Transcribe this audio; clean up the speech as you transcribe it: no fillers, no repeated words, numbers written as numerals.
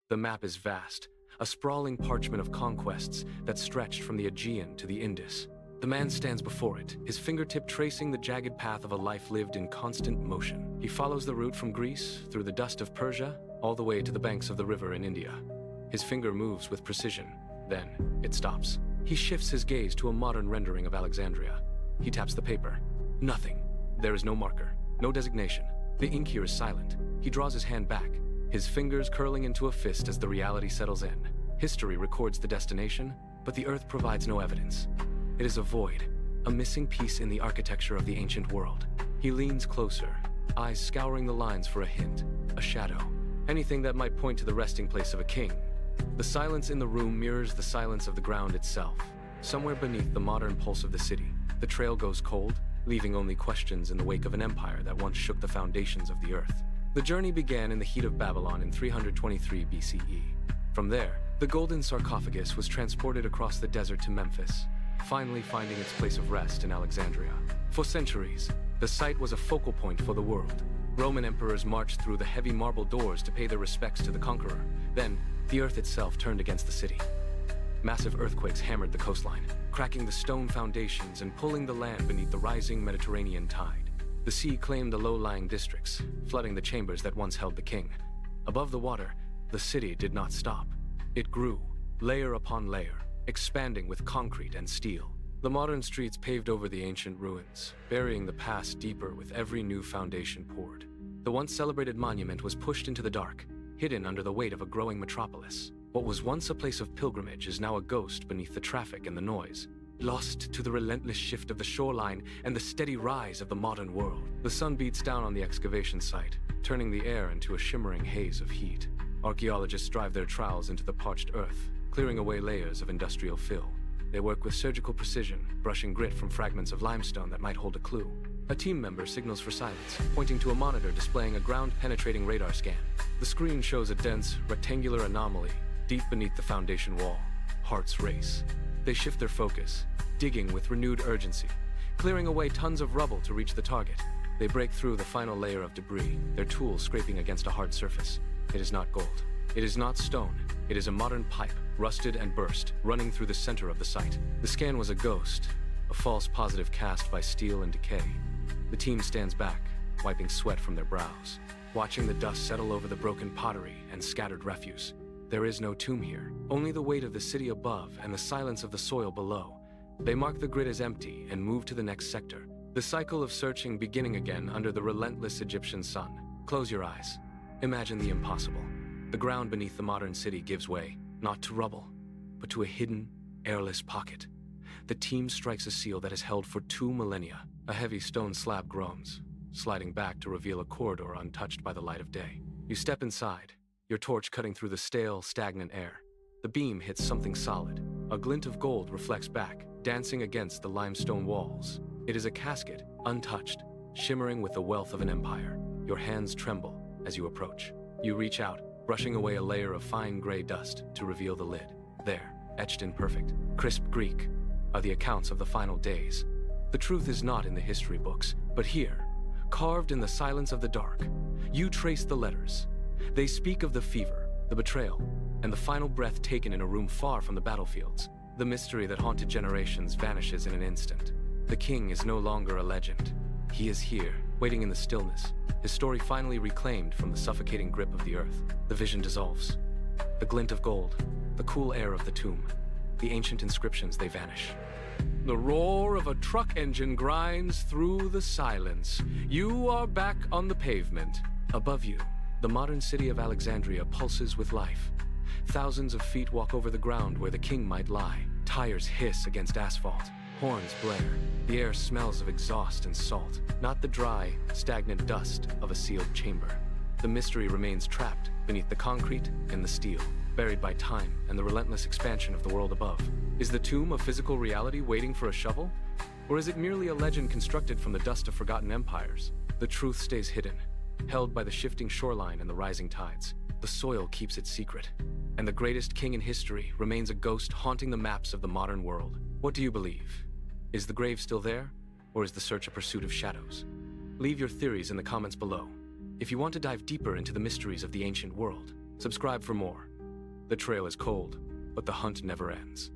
The map is vast, a sprawling parchment of conquests that stretched from the Aegean to the Indus. The man stands before it, his fingertip tracing the jagged path of a life lived in constant motion. He follows the route from Greece, through the dust of Persia, all the way to the banks of the river in India. His finger moves with precision, then it stops. He shifts his gaze to a modern rendering of Alexandria. He taps the paper. Nothing. There is no marker, no designation. The ink here is silent. He draws his hand back, his fingers curling into a fist as the reality settles in. History records the destination, but the earth provides no evidence. It is a void, a missing piece in the architecture of the ancient world. He leans closer, eyes scouring the lines for a hint, a shadow, anything that might point to the resting place of a king. The silence in the room mirrors the silence of the ground itself. Somewhere beneath the modern pulse of the city, the trail goes cold, leaving only questions in the wake of an empire that once shook the foundations of the earth. The journey began in the heat of Babylon in 323 BCE. From there, the golden sarcophagus was transported across the desert to Memphis, finally finding its place of rest in Alexandria. For centuries, the site was a focal point for the world. Roman emperors marched through the heavy marble doors to pay their respects to the conqueror. Then, the earth itself turned against the city. Massive earthquakes hammered the coastline, cracking the stone foundations and pulling the land beneath the rising Mediterranean tide. The sea claimed the low-lying districts, flooding the chambers that once held the king. Above the water, the city did not stop. It grew, layer upon layer, expanding with concrete and steel. The modern streets paved over the ancient ruins, burying the past deeper with every new foundation poured. The once celebrated monument was pushed into the dark, hidden under the weight of a growing metropolis. What was once a place of pilgrimage is now a ghost beneath the traffic and the noise, lost to the relentless shift of the shoreline and the steady rise of the modern world. The sun beats down on the excavation site, turning the air into a shimmering haze of heat. Archaeologists drive their trowels into the parched earth, clearing away layers of industrial fill. They work with surgical precision, brushing grit from fragments of limestone that might hold a clue. A team member signals for silence, pointing to a monitor displaying a ground-penetrating radar scan. The screen shows a dense, rectangular anomaly deep beneath the foundation wall. Hearts race. They shift their focus, digging with renewed urgency, clearing away tons of rubble to reach the target. They break through the final layer of debris, their tools scraping against a hard surface. It is not gold. It is not stone. It is a modern pipe, rusted and burst, running through the center of the site. The scan was a ghost, a false positive cast by steel and decay. The team stands back, wiping sweat from their brows, watching the dust settle over the broken pottery and scattered refuse. There is no tomb here, only the weight of the city above and the silence of the soil below. They mark the grid as empty and move to the next sector, the cycle of searching beginning again under the relentless Egyptian sun. Close your eyes. Imagine the impossible. The ground beneath the modern city gives way, not to rubble, but to a hidden, airless pocket. The team strikes a seal that has held for 2 millennia. A heavy stone slab groans, sliding back to reveal a corridor untouched by the light of day. You step inside, your torch cutting through the stale, stagnant air. The beam hits something solid. A glint of gold reflects back, dancing against the limestone walls. It is a casket, untouched, shimmering with the wealth of an empire. Your hands tremble as you approach. You reach out, brushing away a layer of fine gray dust to reveal the lid. There, etched in perfect, crisp Greek, are the accounts of the final days. The truth is not in the history books, but here, carved in the silence of the dark. You trace the letters. They speak of the fever, the betrayal, and the final breath taken in a room far from the battlefields. The mystery that haunted generations vanishes in an instant. The king is no longer a legend. He is here, waiting in the stillness, his story finally reclaimed from the suffocating grip of the earth. The vision dissolves. The glint of gold, the cool air of the tomb, the ancient inscriptions, they vanish. The roar of a truck engine grinds through the silence. You are back on the pavement. Above you, the modern city of Alexandria pulses with life. Thousands of feet walk over the ground where the king might lie. Tires hiss against asphalt. Horns blare. The air smells of exhaust and salt, not the dry, stagnant dust of a sealed chamber. The mystery remains trapped beneath the concrete and the steel, buried by time and the relentless expansion of the world above. Is the tomb a physical reality waiting for a shovel? Or is it merely a legend constructed from the dust of forgotten empires? The truth stays hidden, held by the shifting shoreline and the rising tides. The soil keeps it secret, and the greatest king in history remains a ghost haunting the maps of the modern world. What do you believe? Is the grave still there, or is the search a pursuit of shadows? Leave your theories in the comments below. If you want to dive deeper into the mysteries of the ancient world, subscribe for more. The trail is cold, but the hunt never ends.